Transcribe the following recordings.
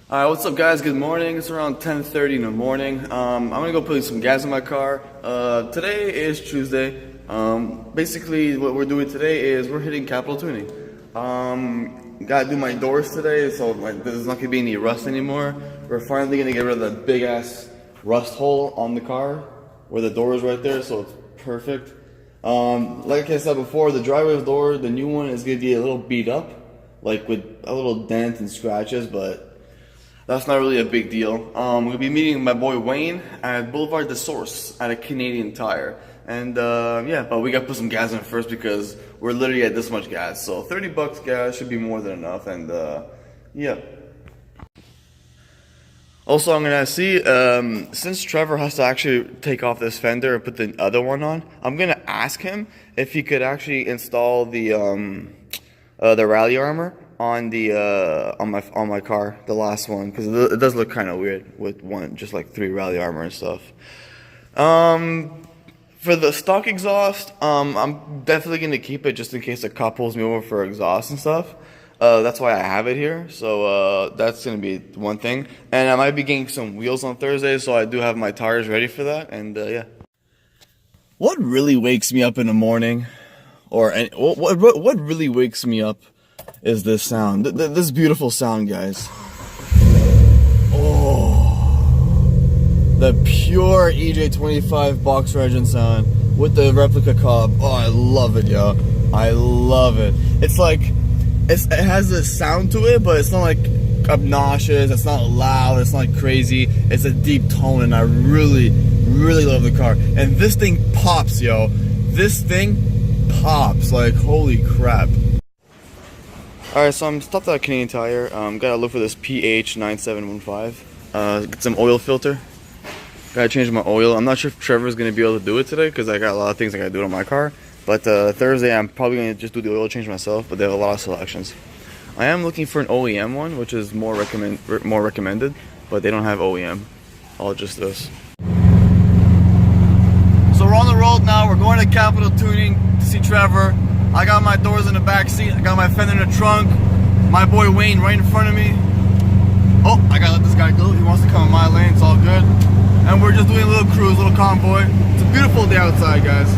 Alright, what's up guys? Good morning. It's around 10:30 in the morning. I'm gonna go put some gas in my car. Today is Tuesday. Basically what we're doing today is we're hitting capital tuning. Gotta do my doors today, so there's not gonna be any rust anymore. We're finally gonna get rid of that big ass rust hole on the car where the door is right there, so it's perfect. Like I said before, the driveway door, the new one, is gonna be a little beat up, like with a little dent and scratches, but that's not really a big deal. We'll be meeting my boy Wayne at Boulevard de Source at a Canadian Tire. And yeah, but we gotta put some gas in first because we're literally at this much gas. So 30 bucks gas should be more than enough. And yeah. Also, I'm gonna see, since Trevor has to actually take off this fender and put the other one on, I'm gonna ask him if he could actually install the rally armor on the on my car, the last one, because it does look kind of weird with just like 3 rally armor and stuff. For the stock exhaust, I'm definitely gonna keep it just in case a cop pulls me over for exhaust and stuff. That's why I have it here, so that's gonna be one thing. And I might be getting some wheels on Thursday, so I do have my tires ready for that. And yeah. What really wakes me up in the morning, or what really wakes me up, is this sound. This beautiful sound, guys. Oh, the pure EJ25 boxer engine sound with the replica cob. Oh, I love it, yo. I love it. It's like, it has this sound to it, but it's not like obnoxious. It's not loud. It's not crazy. It's a deep tone, and I really, really love the car. And this thing pops, yo. This thing pops. Like, holy crap. Alright, so I'm stopped at a Canadian Tire. Gotta look for this PH9715. Get some oil filter. Gotta change my oil. I'm not sure if Trevor's gonna be able to do it today because I got a lot of things I gotta do on my car. But Thursday I'm probably gonna just do the oil change myself. But they have a lot of selections. I am looking for an OEM one, which is more recommended. But they don't have OEM. All just this. So we're on the road now. We're going to Capital Tuning to see Trevor. I got my doors in the back seat. I got my fender in the trunk. My boy Wayne right in front of me. Oh, I gotta let this guy go. He wants to come in my lane. It's all good. And we're just doing a little cruise, a little convoy. It's a beautiful day outside, guys.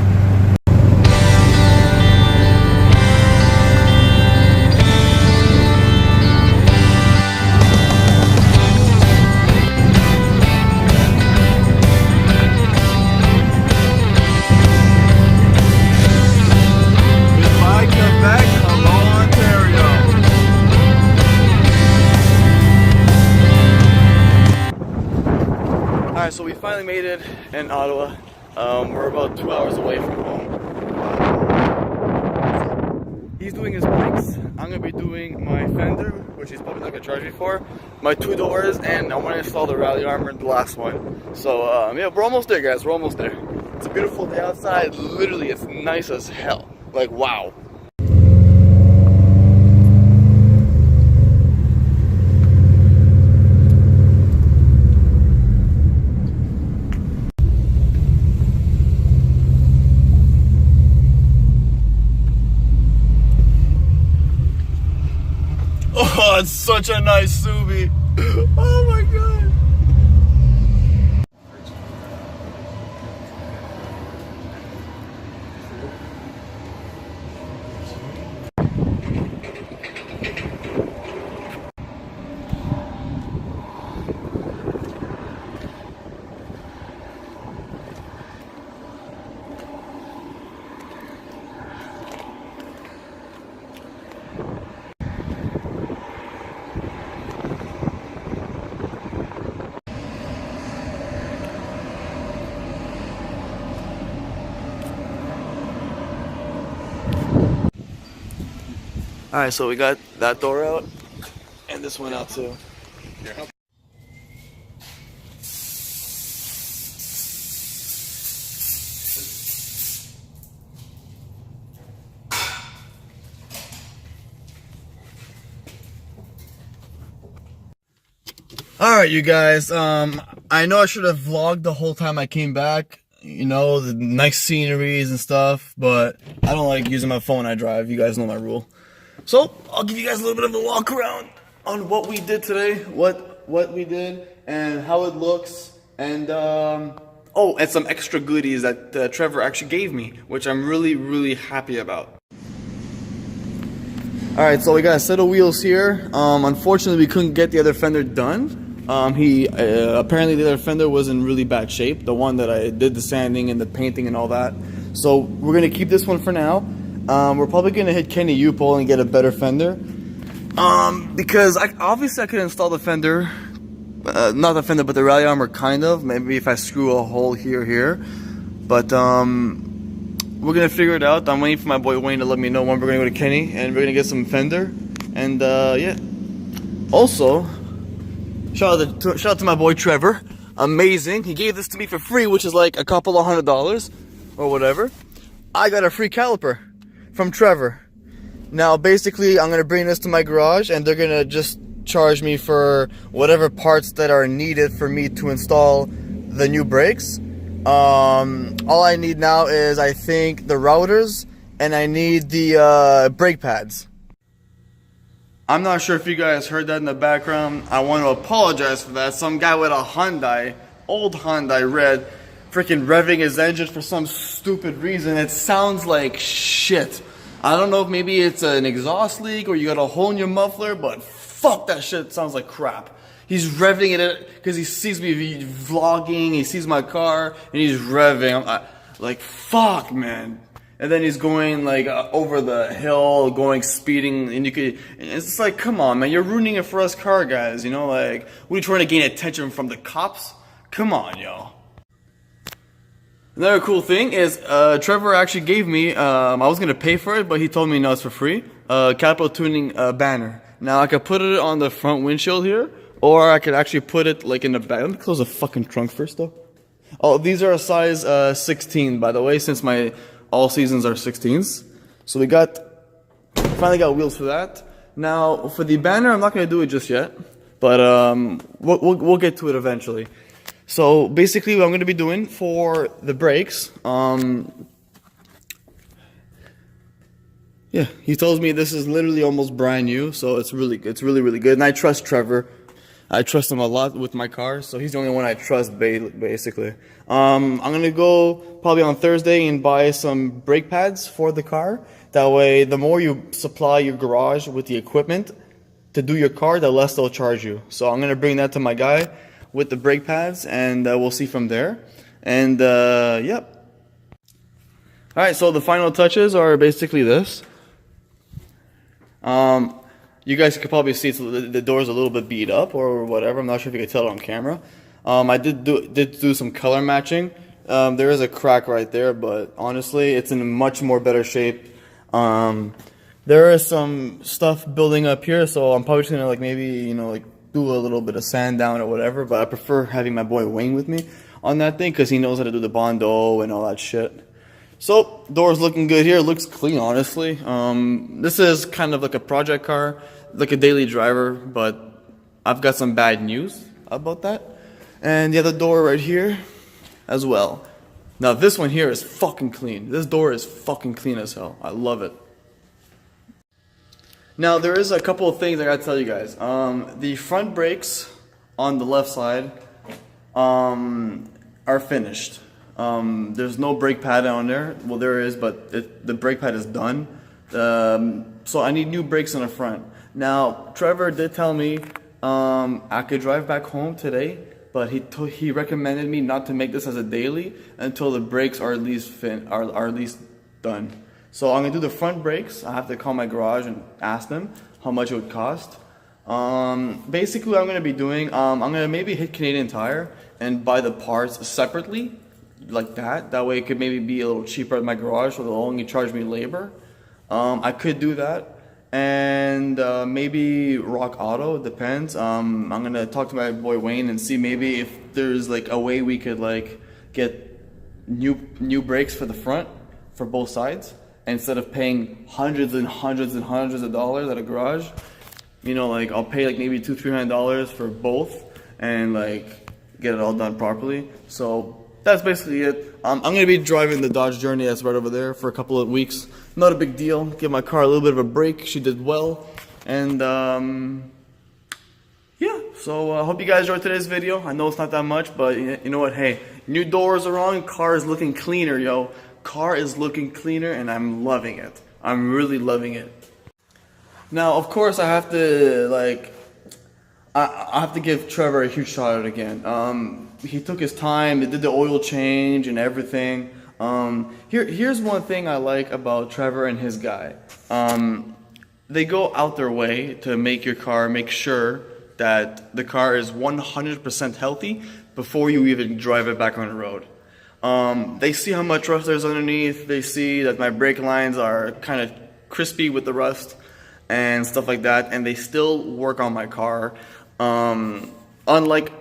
Alright, so we finally made it in Ottawa. We're about 2 hours away from home. He's doing his brakes. I'm gonna be doing my fender, which he's probably not gonna charge me for. My 2 doors, and I want to install the rally armor in the last one. So yeah, we're almost there, guys. We're almost there. It's a beautiful day outside. Literally, it's nice as hell. Like, wow. Oh, it's such a nice Subi. Oh my god. Alright, so we got that door out, and this one out too. Alright, you guys, I know I should have vlogged the whole time I came back. you know, the nice sceneries and stuff, but I don't like using my phone when I drive. You guys know my rule. So I'll give you guys a little bit of a walk around on what we did today, what what we did and how it looks, and oh, and some extra goodies that Trevor actually gave me, which I'm really happy about. Alright, so we got a set of wheels here. Unfortunately, we couldn't get the other fender done. Apparently the other fender was in really bad shape, the one that I did the sanding and the painting and all that. So we're gonna keep this one for now. We're probably gonna hit Kenny U-Pole and get a better fender. Because obviously I could install the fender, not the fender, but the rally armor, kind of. Maybe if I screw a hole here. But we're gonna figure it out. I'm waiting for my boy Wayne to let me know when we're gonna go to Kenny and we're gonna get some fender. And yeah. Also, shout out to my boy Trevor. Amazing. He gave this to me for free, which is like a couple of $100 or whatever. I got a free caliper from Trevor. Now basically I'm gonna bring this to my garage and they're gonna just charge me for whatever parts that are needed for me to install the new brakes. All I need now is, I think, the routers, and I need the brake pads. I'm not sure if you guys heard that in the background. I want to apologize for that. Some guy with a Hyundai, old Hyundai red, freaking revving his engine for some stupid reason. It sounds like shit. I don't know if maybe it's an exhaust leak or you got a hole in your muffler, but fuck, that shit sounds like crap. He's revving it because he sees me vlogging, he sees my car, and he's revving. I'm like, fuck, man. And then he's going like over the hill, going speeding, and it's just like, come on, man, you're ruining it for us car guys, you know, like, what are you trying to gain attention from the cops? Come on, yo. Another cool thing is, Trevor actually gave me, I was gonna pay for it, but he told me no, it's for free, Capital Tuning banner. Now I could put it on the front windshield here, or I could actually put it like in the back. Let me close the fucking trunk first though. Oh, these are a size 16, by the way, since my all seasons are 16s. So we finally got wheels for that. Now for the banner, I'm not gonna do it just yet, but we'll get to it eventually. So basically what I'm gonna be doing for the brakes, yeah, he tells me this is literally almost brand new, so it's really good. And I trust Trevor. I trust him a lot with my car, so he's the only one I trust, basically. I'm gonna go probably on Thursday and buy some brake pads for the car. That way, the more you supply your garage with the equipment to do your car, the less they'll charge you. So I'm gonna bring that to my guy with the brake pads, and we'll see from there. And yep. All right, so the final touches are basically this. You guys could probably see the door's a little bit beat up or whatever. I'm not sure if you could tell it on camera. I did do some color matching. There is a crack right there, but honestly, it's in much more better shape. There is some stuff building up here, so I'm probably just gonna like maybe, you know, like do a little bit of sand down or whatever. But I prefer having my boy Wayne with me on that thing because he knows how to do the Bondo and all that shit. So, door's looking good here. It looks clean, honestly. This is kind of like a project car, like a daily driver, but I've got some bad news about that. And the other door right here as well. Now, this one here is fucking clean. This door is fucking clean as hell. I love it. Now, there is a couple of things I gotta tell you guys. The front brakes on the left side are finished. There's no brake pad on there. Well, there is, but the brake pad is done. So I need new brakes on the front. Now, Trevor did tell me I could drive back home today, but he recommended me not to make this as a daily until the brakes are at least done. So I'm gonna do the front brakes. I have to call my garage and ask them how much it would cost. Basically, what I'm gonna be doing, I'm gonna maybe hit Canadian Tire and buy the parts separately, like that. That way, it could maybe be a little cheaper at my garage, so they'll only charge me labor. I could do that. And maybe Rock Auto, depends. I'm gonna talk to my boy Wayne and see maybe if there's like a way we could like get new brakes for the front for both sides instead of paying hundreds and hundreds and hundreds of dollars at a garage. You know, like I'll pay like maybe $200-300 for both and like get it all done properly. So that's basically it. I'm gonna be driving the Dodge Journey that's right over there for a couple of weeks. Not a big deal. Give my car a little bit of a break. She did well, and yeah. So I hope you guys enjoyed today's video. I know it's not that much, but you know what? Hey, new doors are on. Car is looking cleaner, yo. Car is looking cleaner, and I'm loving it. I'm really loving it. Now, of course, I have to I have to give Trevor a huge shout out again. He took his time. He did the oil change and everything. Here's one thing I like about Trevor and his guy. They go out their way to make your car, make sure that the car is 100% healthy before you even drive it back on the road. They see how much rust there's underneath. They see that my brake lines are kind of crispy with the rust and stuff like that, and they still work on my car. Unlike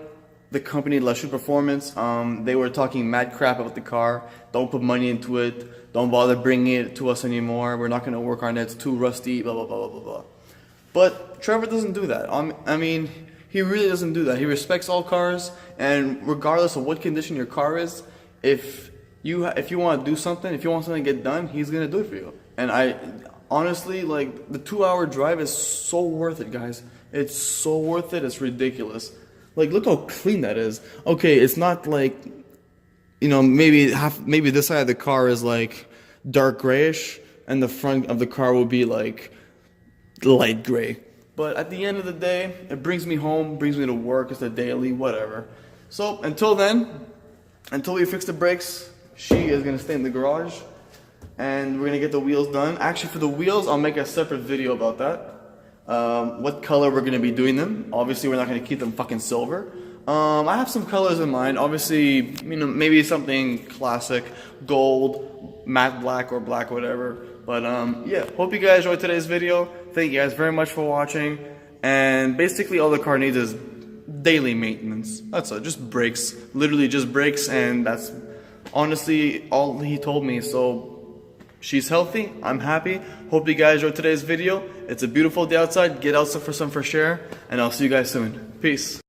the company Lashu Performance, they were talking mad crap about the car. Don't put money into it. Don't bother bringing it to us anymore. We're not going to work on it. It's too rusty, blah, blah, blah, blah, blah. But Trevor doesn't do that. I mean, he really doesn't do that. He respects all cars, and regardless of what condition your car is, if you want to do something, if you want something to get done, he's going to do it for you. And I honestly, like, the 2-hour drive is so worth it, guys. It's so worth it. It's ridiculous. Like, look how clean that is. Okay, it's not like, you know, maybe this side of the car is like dark grayish, and the front of the car will be like light gray. But at the end of the day, it brings me home, brings me to work. It's a daily, whatever. So until then, until we fix the brakes, she is gonna stay in the garage, and we're gonna get the wheels done. Actually, for the wheels, I'll make a separate video about that. What color we're gonna be doing them. Obviously, we're not gonna keep them fucking silver. I have some colors in mind. Obviously, you know, maybe something classic, gold, matte black, or black, whatever. But yeah, hope you guys enjoyed today's video. Thank you guys very much for watching. And basically, all the car needs is daily maintenance. That's it, just brakes. Literally just brakes, and that's honestly all he told me. So she's healthy, I'm happy. Hope you guys enjoyed today's video. It's a beautiful day outside. Get outside for some fresh air, and I'll see you guys soon. Peace.